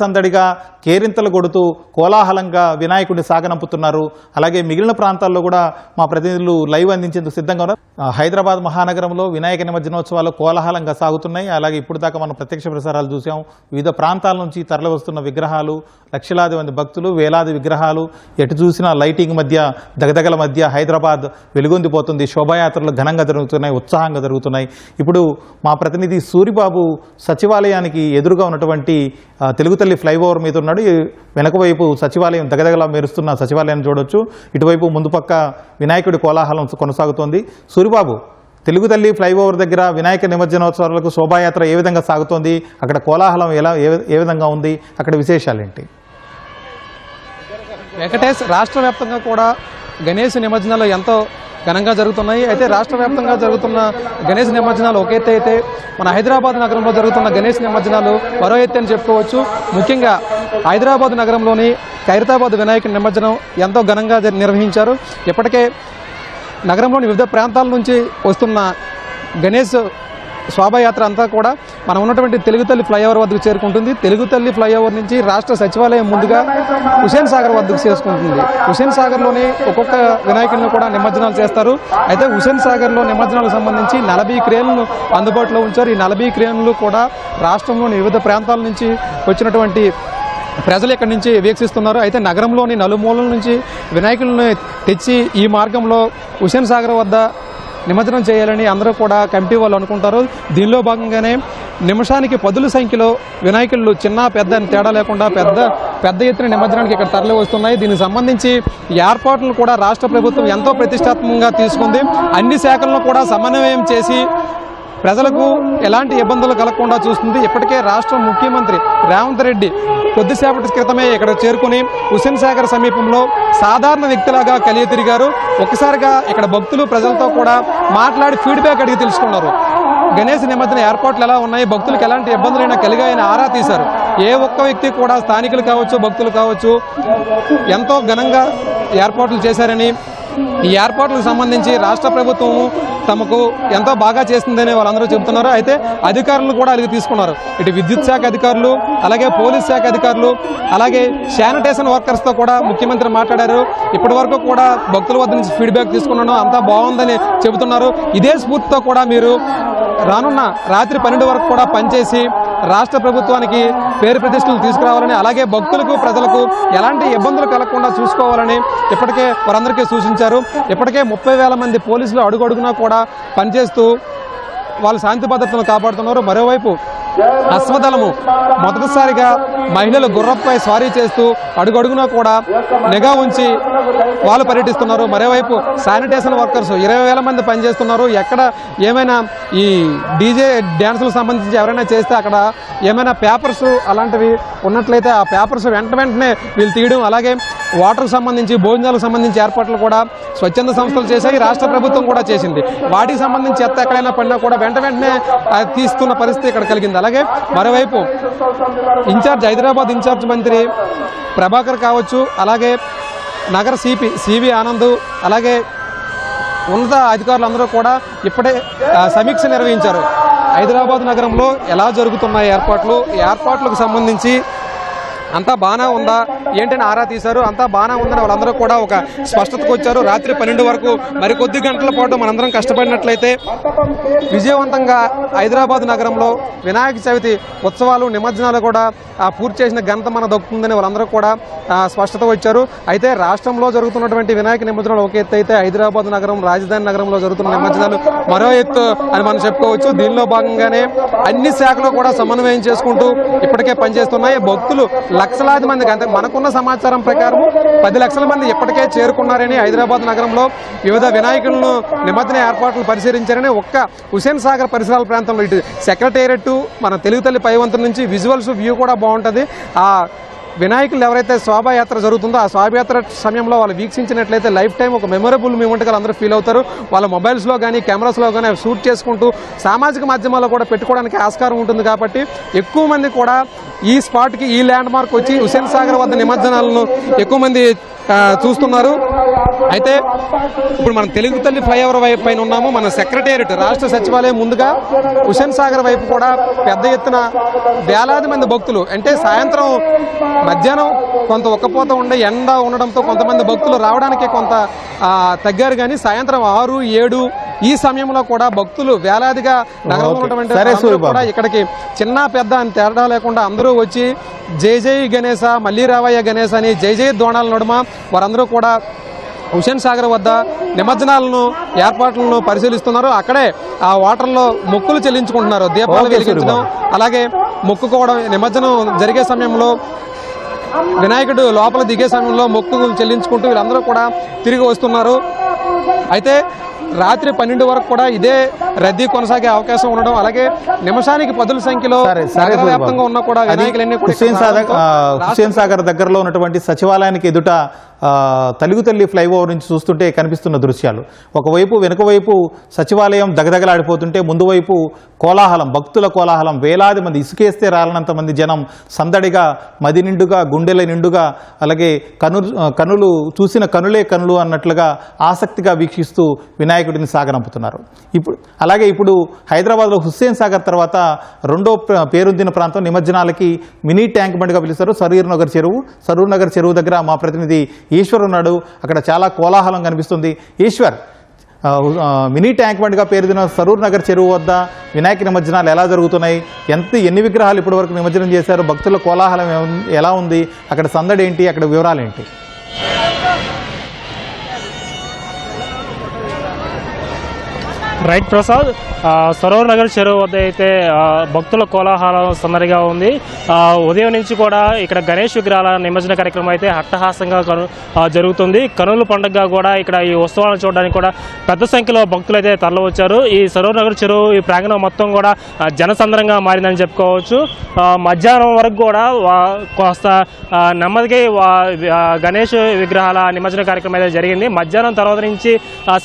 సందడిగా కేరింతలు కొడుతూ కోలాహలంగా వినాయకుడిని సాగనంపుతున్నారు. అలాగే మిగిలిన ప్రాంతాల్లో కూడా మా ప్రతినిధులు లైవ్ అందించేందుకు సిద్ధంగా ఉన్నారు. హైదరాబాద్ మహానగరంలో వినాయక నిమజ్జనోత్సవాలు కోలాహలంగా సాగుతున్నాయి. అలాగే ఇప్పుడు దాకా మనం ప్రత్యక్ష ప్రసారాలు చూసాం. వివిధ ప్రాంతాల నుంచి తరలి వస్తున్న విగ్రహాలు, లక్షలాది మంది భక్తులు, వేలాది విగ్రహాలు, ఎటు చూసినా లైటింగ్ మధ్య, దగదగల మధ్య హైదరాబాద్ వెలుగొందిపోతుంది. శోభాయాత్రలు ఘనంగా జరుగుతున్నాయి, ఉత్సాహంగా జరుగుతున్నాయి. ఇప్పుడు మా ప్రతినిధి సూరిబాబు సచివాలయానికి ఎదురుగా ఉన్నటువంటి తెలుగు తల్లి ఫ్లైఓవర్ మీద ఉన్నాడు. వెనక వైపు సచివాలయం దగదగలా మెరుస్తున్న సచివాలయాన్ని చూడొచ్చు. ఇటువైపు ముందు పక్క వినాయకుడి కోలాహలం కొనసాగుతోంది. సూరిబాబు, తెలుగు తల్లి ఫ్లైఓవర్ దగ్గర వినాయక నిమజ్జనోత్సవాలకు శోభాయాత్ర ఏ విధంగా సాగుతోంది, అక్కడ కోలాహలం ఏ విధంగా ఉంది, అక్కడ విశేషాలేంటి? వెంకటేష్, రాష్ట్ర వ్యాప్తంగా కూడా గణేష్ నిమజ్జనాలు ఎంతో ఘనంగా జరుగుతున్నాయి. అయితే రాష్ట్ర వ్యాప్తంగా జరుగుతున్న గణేష్ నిమజ్జనాలు ఒక ఎత్తు అయితే, మన హైదరాబాద్ నగరంలో జరుగుతున్న గణేష్ నిమజ్జనాలు మరో ఎత్తు అని చెప్పుకోవచ్చు. ముఖ్యంగా హైదరాబాద్ నగరంలోని ఖైరతాబాద్ వినాయక నిమజ్జనం ఎంతో ఘనంగా నిర్వహించారు. ఇప్పటికే నగరంలోని వివిధ ప్రాంతాల నుంచి వస్తున్న గణేష్ శోభాయాత్ర అంతా కూడా మనం ఉన్నటువంటి తెలుగు తల్లి ఫ్లైఓవర్ వద్దకు చేరుకుంటుంది. తెలుగు తల్లి ఫ్లైఓవర్ నుంచి రాష్ట్ర సచివాలయం ముందుగా హుస్సేన్ సాగర్ వద్దకు చేసుకుంటుంది. హుస్సేన్ సాగర్లోని ఒక్కొక్క వినాయకుడిని కూడా నిమజ్జనాలు చేస్తారు. అయితే హుస్సేన్ సాగర్లో నిమజ్జనాలకు సంబంధించి 40 క్రేన్లను అందుబాటులో ఉంచారు. ఈ 40 క్రేన్లు కూడా రాష్ట్రంలోని వివిధ ప్రాంతాల నుంచి వచ్చినటువంటి ప్రజలు ఇక్కడి నుంచి వీక్షిస్తున్నారు. అయితే నగరంలోని నలుమూలల నుంచి వినాయకులను తెచ్చి ఈ మార్గంలో హుస్సేన్ సాగర్ వద్ద నిమజ్జనం చేయాలని అందరూ కూడా కమిటీ వాళ్ళు అనుకుంటారు. దీనిలో భాగంగానే నిమిషానికి 10ల సంఖ్యలో వినాయకులు చిన్న పెద్ద అని తేడా లేకుండా పెద్ద ఎత్తున నిమజ్జనానికి ఇక్కడ తరలి వస్తున్నాయి. దీనికి సంబంధించి ఏర్పాట్లను కూడా రాష్ట్ర ప్రభుత్వం ఎంతో ప్రతిష్టాత్మకంగా తీసుకుంది. అన్ని శాఖలను కూడా సమన్వయం చేసి ప్రజలకు ఎలాంటి ఇబ్బందులు కలగకుండా చూస్తుంది. ఇప్పటికే రాష్ట్ర ముఖ్యమంత్రి రేవంత్ రెడ్డి కొద్దిసేపటి క్రితమే ఇక్కడ చేరుకుని హుస్సేన్ సాగర్ సమీపంలో సాధారణ వ్యక్తిలాగా కలిగి తిరిగారు. ఒక్కసారిగా ఇక్కడ భక్తులు ప్రజలతో కూడా మాట్లాడి ఫీడ్బ్యాక్ అడిగి తెలుసుకున్నారు. గణేష్ నిమజ్జన ఏర్పాట్లు ఎలా ఉన్నాయి, భక్తులకు ఎలాంటి ఇబ్బందులైనా కలిగాయని ఆరా తీశారు. ఏ ఒక్క వ్యక్తి కూడా స్థానికులు కావచ్చు, భక్తులు కావచ్చు, ఎంతో ఘనంగా ఏర్పాట్లు చేశారని, ఈ ఏర్పాట్లకు సంబంధించి రాష్ట్ర ప్రభుత్వం తమకు ఎంతో బాగా చేస్తుందని వాళ్ళందరూ చెబుతున్నారు. అయితే అధికారులు కూడా అలిగి తీసుకున్నారు. ఇటు విద్యుత్ శాఖ అధికారులు, అలాగే పోలీస్ శాఖ అధికారులు, అలాగే శానిటేషన్ వర్కర్స్తో కూడా ముఖ్యమంత్రి మాట్లాడారు. ఇప్పటి వరకు కూడా భక్తుల వద్ద నుంచి ఫీడ్బ్యాక్ తీసుకున్నాను, అంతా బాగుందని చెబుతున్నారు. ఇదే స్ఫూర్తితో కూడా మీరు రానున్న రాత్రి 12 వరకు కూడా పనిచేసి రాష్ట్ర ప్రభుత్వానికి పేరు ప్రతిష్టలు తీసుకురావాలని, అలాగే భక్తులకు ప్రజలకు ఎలాంటి ఇబ్బందులు కలగకుండా చూసుకోవాలని ఇప్పటికే వారందరికీ సూచించారు. ఇప్పటికే 30,000 మంది పోలీసులు అడుగడుగునా కూడా పనిచేస్తూ వాళ్ళు శాంతి భద్రతను కాపాడుతున్నారు. మరోవైపు అశ్వదళము మొదటిసారిగా మహిళలు గుర్రపై స్వారీ చేస్తూ అడుగడుగునా కూడా నిఘా ఉంచి వాళ్ళు పర్యటిస్తున్నారు. మరోవైపు శానిటేషన్ వర్కర్స్ 20,000 మంది పనిచేస్తున్నారు. ఎక్కడ ఏమైనా ఈ డీజే డ్యాన్సులకు సంబంధించి ఎవరైనా చేస్తే అక్కడ ఏమైనా పేపర్స్ అలాంటివి ఉన్నట్లయితే ఆ పేపర్స్ వెంటనే వీళ్ళు తీయడం, అలాగే వాటర్కు సంబంధించి భోజనాలకు సంబంధించి ఏర్పాట్లు కూడా స్వచ్ఛంద సంస్థలు చేశాయి, రాష్ట్ర ప్రభుత్వం కూడా చేసింది. వాటికి సంబంధించి చెత్త ఎక్కడైనా పడినా కూడా వెంటనే తీస్తున్న పరిస్థితి ఇక్కడ కలిగింది. అలాగే మరోవైపు హైదరాబాద్ ఇన్ఛార్జ్ మంత్రి ప్రభాకర్ కావచ్చు, అలాగే నగర సివి ఆనంద్, అలాగే ఉన్నత అధికారులందరూ కూడా ఇప్పుడే సమీక్ష నిర్వహించారు. హైదరాబాద్ నగరంలో ఎలా జరుగుతున్నాయి ఏర్పాట్లకు సంబంధించి అంతా బాగానే ఉందా ఏంటని ఆరా తీశారు. అంతా బాగానే ఉందని వాళ్ళందరూ కూడా ఒక స్పష్టతకు వచ్చారు. రాత్రి 12 వరకు మరికొద్ది గంటల పాటు మనందరం కష్టపడినట్లయితే విజయవంతంగా హైదరాబాద్ నగరంలో వినాయక చవితి ఉత్సవాలు నిమజ్జనాలు కూడా పూర్తి చేసిన ఘనత మన దక్కుతుందని వాళ్ళందరూ కూడా స్పష్టత వచ్చారు. అయితే రాష్ట్రంలో జరుగుతున్నటువంటి వినాయక నిమజ్జనాలు ఒక ఎత్తు అయితే హైదరాబాద్ నగరం రాజధాని నగరంలో జరుగుతున్న నిమజ్జనాలు మరో ఎత్తు అని మనం చెప్పుకోవచ్చు. దీనిలో భాగంగానే అన్ని శాఖలు కూడా సమన్వయం చేసుకుంటూ ఇప్పటికే పనిచేస్తున్నాయి. భక్తులు లక్షలాది మందికి, అంటే మనకున్న సమాచారం ప్రకారం 10 లక్షల మంది ఇప్పటికే చేరుకున్నారని, హైదరాబాద్ నగరంలో వివిధ వినాయకులను నిమజ్జన ఏర్పాట్లు పరిశీలించారని, ఒక్క హుస్సేన్ సాగర్ పరిసరాల ప్రాంతంలో ఇటు సెక్రటేరియట్ మన తెలుగు తల్లి పైవంతం నుంచి విజువల్స్ వ్యూ కూడా బాగుంటుంది. ఆ వినాయకులు ఎవరైతే శోభాయాత్ర జరుగుతుందో ఆ శోభాయాత్ర సమయంలో వాళ్ళు వీక్షించినట్లయితే లైఫ్ టైం ఒక మెమొరబుల్ మూమెంట్గా అందరూ ఫీల్ అవుతారు. వాళ్ళ మొబైల్స్లో కానీ కెమెరాస్లో కానీ షూట్ చేసుకుంటూ సామాజిక మాధ్యమాల్లో కూడా పెట్టుకోవడానికి ఆస్కారం ఉంటుంది. కాబట్టి ఎక్కువ మంది కూడా ఈ స్పాట్కి, ఈ ల్యాండ్ మార్క్ వచ్చి హుస్సేన్ సాగర్ వద్ద నిమజ్జనాలను ఎక్కువ మంది చూస్తున్నారు. అయితే ఇప్పుడు మనం తెలుగు తల్లి ఫ్లైఓవర్ వైపు పైన ఉన్నాము. మన సెక్రటేరియట్ రాష్ట్ర సచివాలయం ముందుగా హుస్సేన్ సాగర్ వైపు కూడా పెద్ద ఎత్తున వేలాది మంది భక్తులు, అంటే సాయంత్రం మధ్యాహ్నం కొంత ఒక్కపోత ఉండే ఎండ ఉండడంతో కొంతమంది భక్తులు రావడానికి కొంత తగ్గారు. కానీ సాయంత్రం 6, 7 ఈ సమయంలో కూడా భక్తులు వేలాదిగా నగరంలో ఉన్నటువంటి కూడా ఇక్కడికి చిన్న పెద్ద అని తేడా లేకుండా అందరూ వచ్చి జై జై గణేశ, మళ్ళీ రావయ్య గణేశ అని జై జై దోణాల నడుమ వారందరూ కూడా హుస్సేన్ సాగర్ వద్ద నిమజ్జనాలను ఏర్పాట్లను పరిశీలిస్తున్నారు. అక్కడే ఆ వాటర్లో మొక్కులు చెల్లించుకుంటున్నారు. దీపాలు వెలిగించడం, అలాగే మొక్కుకోవడం. నిమజ్జనం జరిగే సమయంలో వినాయకుడు లోపల దిగే సమయంలో మొక్కులు చెల్లించుకుంటూ వీళ్ళందరూ కూడా తిరిగి వస్తున్నారు. అయితే రాత్రి 12 వరకు కూడా ఇదే రద్దీ కొనసాగే అవకాశం ఉండడం, అలాగే నిమిషానికి 10ల సంఖ్యలో వ్యాప్తంగా ఉన్న కూడా వినాయకులన్నీ హుస్సేన్ సాగర్ దగ్గరలో ఉన్నటువంటి సచివాలయానికి ఎదుట తెలుగు తల్లి ఫ్లైఓవర్ నుంచి చూస్తుంటే కనిపిస్తున్న దృశ్యాలు. ఒకవైపు వెనుక వైపు సచివాలయం దగదగలాడిపోతుంటే ముందు వైపు కోలాహలం, భక్తుల కోలాహలం, వేలాది మంది, ఇసుకేస్తే రాలనంత మంది జనం సందడిగా, మది నిండుగా, గుండెల నిండుగా, అలాగే కనులు చూసిన కనులే కనులు అన్నట్లుగా ఆసక్తిగా వీక్షిస్తూ వినాయకుడిని సాగనంపుతున్నారు. ఇప్పుడు హైదరాబాద్లో హుస్సేన్ సాగర్ తర్వాత రెండో పేరొందిన ప్రాంతం నిమజ్జనాలకి మినీ ట్యాంక్ బండ్గా పిలుస్తారు సరూర్ నగర్ చెరువు దగ్గర మా ప్రతినిధి ఈశ్వర్ ఉన్నాడు. అక్కడ చాలా కోలాహలం కనిపిస్తుంది. ఈశ్వర్, మినీ ట్యాంక్ బండ్గా పేరుదిన సరూర్ నగర్ చెరువు వద్ద వినాయక నిమజ్జనాలు ఎలా జరుగుతున్నాయి? ఎన్ని విగ్రహాలు ఇప్పటివరకు నిమజ్జనం చేశారు? భక్తుల కోలాహలం ఎలా ఉంది? అక్కడ సందడి ఏంటి? అక్కడ వివరాలు ఏంటి? రైట్ ప్రసాద్, సరోవర్ నగర్ చెరువు వద్ద అయితే భక్తుల కోలాహలం సందడిగా ఉంది. ఉదయం నుంచి కూడా ఇక్కడ గణేష్ విగ్రహాల నిమజ్జన కార్యక్రమం అయితే అట్టహాసంగా జరుగుతుంది. కనుల పండుగగా కూడా ఇక్కడ ఈ ఉత్సవాలను చూడడానికి కూడా పెద్ద సంఖ్యలో భక్తులు అయితే తరలివచ్చారు. ఈ సరోవర్ నగర్ చెరువు ఈ ప్రాంగణం మొత్తం కూడా జనసంద్రంగా మారిందని చెప్పుకోవచ్చు. మధ్యాహ్నం వరకు కూడా కాస్త నెమ్మదిగా గణేష్ విగ్రహాల నిమజ్జన కార్యక్రమం అయితే జరిగింది. మధ్యాహ్నం తర్వాత నుంచి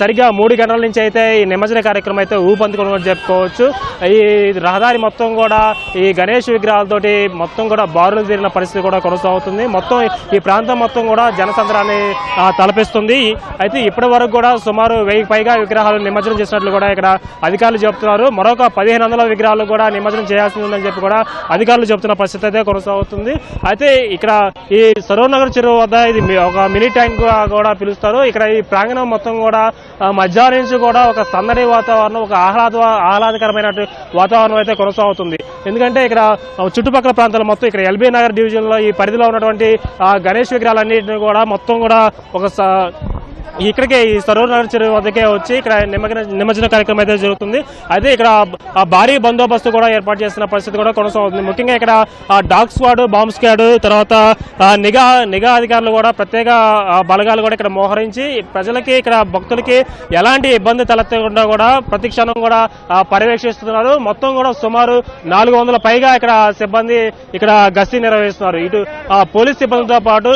సరిగ్గా 3 గంటల నుంచి అయితే ఈ నిమజ్జన కార్యక్రమం అయితే ఊపందుకుని చెప్పుకోవచ్చు. ఈ రహదారి మొత్తం కూడా ఈ గణేష్ విగ్రహాలతోటి మొత్తం కూడా బారులు తీరిన పరిస్థితి కూడా కొనసాగుతుంది. మొత్తం ఈ ప్రాంతం మొత్తం కూడా జనసంద్రాన్ని తలపిస్తుంది. అయితే ఇప్పటి వరకు కూడా సుమారు 1000కి పైగా విగ్రహాలు నిమజ్జనం చేసినట్లు కూడా ఇక్కడ అధికారులు చెబుతున్నారు. మరొక 1500 విగ్రహాలు కూడా నిమజ్జనం చేయాల్సి ఉందని చెప్పి కూడా అధికారులు చెబుతున్న పరిస్థితి అయితే కొనసాగుతుంది. అయితే ఇక్కడ ఈ సరోవర్ నగర్ చెరువు వద్ద ఇది ఒక మినీ ట్యాంక్ కూడా పిలుస్తారు. ఇక్కడ ఈ ప్రాంగణం మొత్తం కూడా మధ్యాహ్నం నుంచి కూడా ఒక సందడి వాతావరణం, ఒక ఆహ్లాద ఆహ్లాదకరమైన వాతావరణం అయితే కొనసాగుతుంది. ఎందుకంటే ఇక్కడ చుట్టుపక్కల ప్రాంతాలు మొత్తం ఇక్కడ ఎల్బీ నగర్ డివిజన్లో ఈ పరిధిలో ఉన్నటువంటి గణేష్ విగ్రహాలన్నింటినీ కూడా మొత్తం కూడా ఇక్కడికే ఈ సరోవర్ నగర్ చెరువు వద్దకే వచ్చి ఇక్కడ నిమజ్జన కార్యక్రమం అయితే జరుగుతుంది. అయితే ఇక్కడ భారీ బందోబస్తు కూడా ఏర్పాటు చేసిన పరిస్థితి కూడా కొనసాగుతుంది. ముఖ్యంగా ఇక్కడ డాగ్ స్క్వాడ్, బాంబ్ స్క్వాడ్, తర్వాత నిఘా అధికారులు కూడా ప్రత్యేక బలగాలు కూడా ఇక్కడ మోహరించి ప్రజలకి ఇక్కడ భక్తులకి ఎలాంటి ఇబ్బంది తలెత్తకుండా కూడా ప్రతి క్షణం కూడా పర్యవేక్షిస్తున్నారు. మొత్తం కూడా సుమారు 400 పైగా ఇక్కడ సిబ్బంది ఇక్కడ గస్తీ నిర్వహిస్తున్నారు. ఇటు పోలీస్ సిబ్బందితో పాటు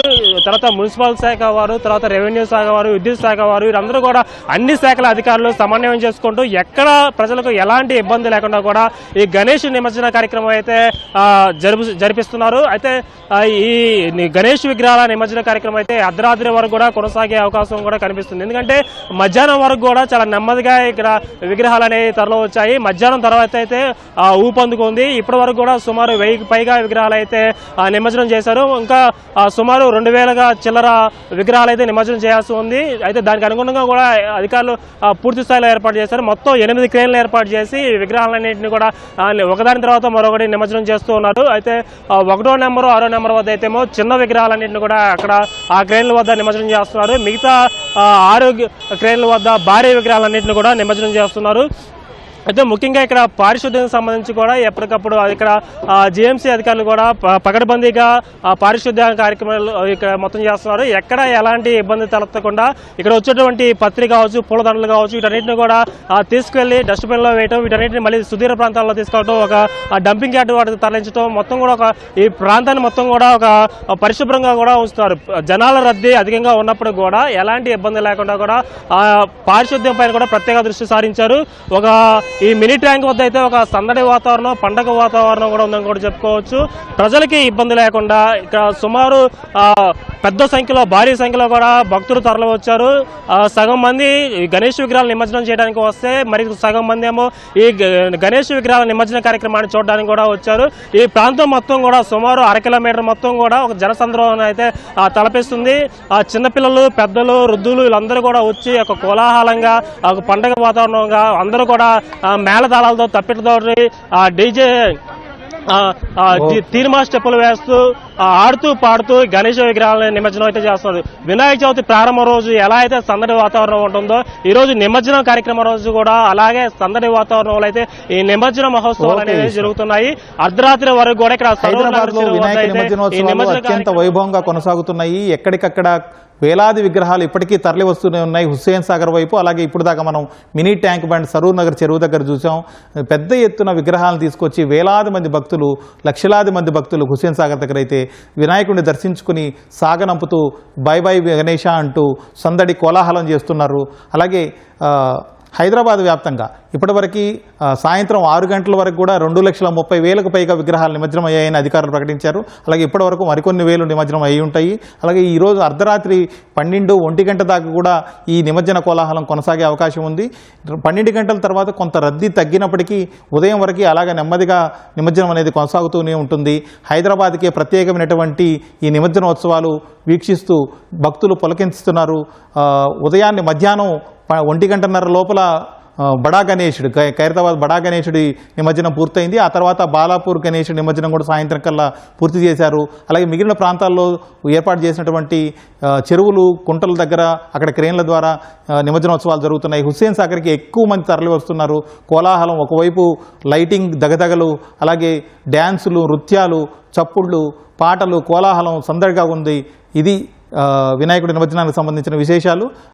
తర్వాత మున్సిపల్ శాఖ వారు, తర్వాత రెవెన్యూ శాఖ వారు, విద్యుత్ శాఖ వారు, వీరందరూ కూడా అన్ని శాఖల అధికారులు సమన్వయం చేసుకుంటూ ఎక్కడ ప్రజలకు ఎలాంటి ఇబ్బంది లేకుండా కూడా ఈ గణేష్ నిమజ్జన కార్యక్రమం అయితే జరిపిస్తున్నారు. అయితే ఈ గణేష్ విగ్రహాల నిమజ్జన కార్యక్రమం అయితే అర్ధరాత్రి వరకు కూడా కొనసాగే అవకాశం కూడా కనిపిస్తుంది. ఎందుకంటే మధ్యాహ్నం వరకు కూడా చాలా నెమ్మదిగా ఇక్కడ విగ్రహాలు అనేవి తరలి వచ్చాయి. మధ్యాహ్నం తర్వాత అయితే ఊపందుకుంది. ఇప్పటి వరకు కూడా సుమారు 1000కి పైగా విగ్రహాలు అయితే నిమజ్జనం చేశారు. ఇంకా సుమారు 2000 చిల్లర విగ్రహాలు అయితే నిమజ్జనం చేయాల్సి ఉంది. అయితే దానికి అనుగుణంగా కూడా అధికారులు పూర్తి స్థాయిలో ఏర్పాటు చేశారు. మొత్తం 8 క్రేన్లు ఏర్పాటు చేసి విగ్రహాలన్నింటినీ కూడా ఒకదాని తర్వాత మరొకటి నిమజ్జనం చేస్తూ ఉన్నారు. అయితే 1వ నెంబరు 6వ నెంబర్ వద్ద అయితేమో చిన్న విగ్రహాలన్నింటినీ కూడా అక్కడ ఆ క్రేన్ల వద్ద నిమజ్జనం చేస్తున్నారు. మిగతా 6 క్రేన్ల వద్ద భారీ విగ్రహాలన్నింటినీ కూడా నిమజ్జనం చేస్తున్నారు. అయితే ముఖ్యంగా ఇక్కడ పారిశుద్ధ్యం సంబంధించి కూడా ఎప్పటికప్పుడు ఇక్కడ జిఎంసీ అధికారులు కూడా పకడ్బందీగా పారిశుద్ధ్య కార్యక్రమాలు ఇక్కడ మొత్తం చేస్తున్నారు. ఎక్కడ ఎలాంటి ఇబ్బంది తలెత్తకుండా ఇక్కడ వచ్చేటువంటి పత్రి కావచ్చు, పూలదండలు కావచ్చు, వీటన్నిటిని కూడా తీసుకువెళ్లి డస్ట్బిన్లో వేయటం, వీటన్నిటిని మళ్ళీ సుదూర ప్రాంతాల్లో తీసుకోవడం, ఒక డంపింగ్ యార్డ్ వాటికి తరలించడం, మొత్తం కూడా ఈ ప్రాంతాన్ని మొత్తం కూడా ఒక పరిశుభ్రంగా కూడా ఉంచుతారు. జనాల రద్దీ అధికంగా ఉన్నప్పుడు కూడా ఎలాంటి ఇబ్బంది లేకుండా కూడా పారిశుద్ధ్యం పైన కూడా ప్రత్యేక దృష్టి సారించారు. ఈ మినీ ట్యాంక్ వద్ద అయితే ఒక సందడి వాతావరణం, పండగ వాతావరణం కూడా ఉందని కూడా చెప్పుకోవచ్చు. ప్రజలకి ఇబ్బంది లేకుండా ఇక్కడ సుమారు పెద్ద సంఖ్యలో, భారీ సంఖ్యలో కూడా భక్తులు తరలి వచ్చారు. సగం మంది గణేష్ విగ్రహాలు నిమజ్జనం చేయడానికి వస్తే మరి సగం మంది ఏమో ఈ గణేష్ విగ్రహాల నిమజ్జన కార్యక్రమాన్ని చూడడానికి కూడా వచ్చారు. ఈ ప్రాంతం మొత్తం కూడా సుమారు 1/2 కిలోమీటర్ మొత్తం కూడా ఒక జనసంద్రోహం అయితే తలపిస్తుంది. చిన్నపిల్లలు, పెద్దలు, వృద్ధులు వీళ్ళందరూ కూడా వచ్చి ఒక కోలాహలంగా, ఒక పండగ వాతావరణంగా అందరూ కూడా మేళతాళాలతో, తప్పిటతో, డీజే తీర్మా స్టెప్పులు వేస్తూ ఆడుతూ పాడుతూ గణేష్ విగ్రహాలను నిమజ్జనం అయితే చేస్తున్నారు. వినాయక చవితి ప్రారంభ రోజు ఎలా అయితే సందడి వాతావరణం ఉంటుందో ఈ రోజు నిమజ్జనం కార్యక్రమం రోజు కూడా అలాగే సందడి వాతావరణంలో అయితే ఈ నిమజ్జన మహోత్సవాలు అనేవి జరుగుతున్నాయి. అర్ధరాత్రి వరకు కూడా ఇక్కడ హైదరాబాద్ లో వినాయక నిమజ్జనోత్సవాలు అత్యంత వైభవంగా కొనసాగుతున్నాయి. ఎక్కడికక్కడ వేలాది విగ్రహాలు ఇప్పటికీ తరలి వస్తూనే ఉన్నాయి హుస్సేన్ సాగర్ వైపు. అలాగే ఇప్పుడు దాకా మనం mini tank bund Saroor Nagar చెరువు దగ్గర చూసాం. పెద్ద ఎత్తున విగ్రహాలను తీసుకొచ్చి వేలాది మంది భక్తులు, లక్షలాది మంది భక్తులు హుస్సేన్ సాగర్ దగ్గర అయితే వినాయకుడిని దర్శించుకుని సాగనంపుతూ బై బై గణేష అంటూ సందడి కోలాహలం చేస్తున్నారు. అలాగే హైదరాబాద్ వ్యాప్తంగా ఇప్పటివరకు సాయంత్రం 6 గంటల వరకు కూడా 2,30,000కు పైగా విగ్రహాలు నిమజ్జనం అయ్యాయని అధికారులు ప్రకటించారు. అలాగే ఇప్పటివరకు మరికొన్ని వేలు నిమజ్జనం అయి ఉంటాయి. అలాగే ఈరోజు అర్ధరాత్రి 12-1 గంట దాకా కూడా ఈ నిమజ్జన కోలాహలం కొనసాగే అవకాశం ఉంది. 12 గంటల తర్వాత కొంత రద్దీ తగ్గినప్పటికీ ఉదయం వరకు అలాగే నెమ్మదిగా నిమజ్జనం అనేది కొనసాగుతూనే ఉంటుంది. హైదరాబాద్కే ప్రత్యేకమైనటువంటి ఈ నిమజ్జనోత్సవాలు వీక్షిస్తూ భక్తులు పులకించుతున్నారు. ఉదయాన్నే మధ్యాహ్నం 1 గంటన్నర లోపల బడా గణేశుడు, ఖైరతాబాద్ బడా గణేశుడి నిమజ్జనం పూర్తయింది. ఆ తర్వాత బాలాపూర్ గణేశుడి నిమజ్జనం కూడా సాయంత్రం కల్లా పూర్తి చేశారు. అలాగే మిగిలిన ప్రాంతాల్లో ఏర్పాటు చేసినటువంటి చెరువులు, కుంటల దగ్గర అక్కడ క్రేన్ల ద్వారా నిమజ్జనోత్సవాలు జరుగుతున్నాయి. హుస్సేన్ సాగర్కి ఎక్కువ మంది తరలి వస్తున్నారు. కోలాహలం, ఒకవైపు లైటింగ్, దగదగలు, అలాగే డ్యాన్సులు, నృత్యాలు, చప్పుళ్ళు, పాటలు, కోలాహలం సందడిగా ఉంది. ఇది వినాయకుడి నిమజ్జనానికి సంబంధించిన విశేషాలు.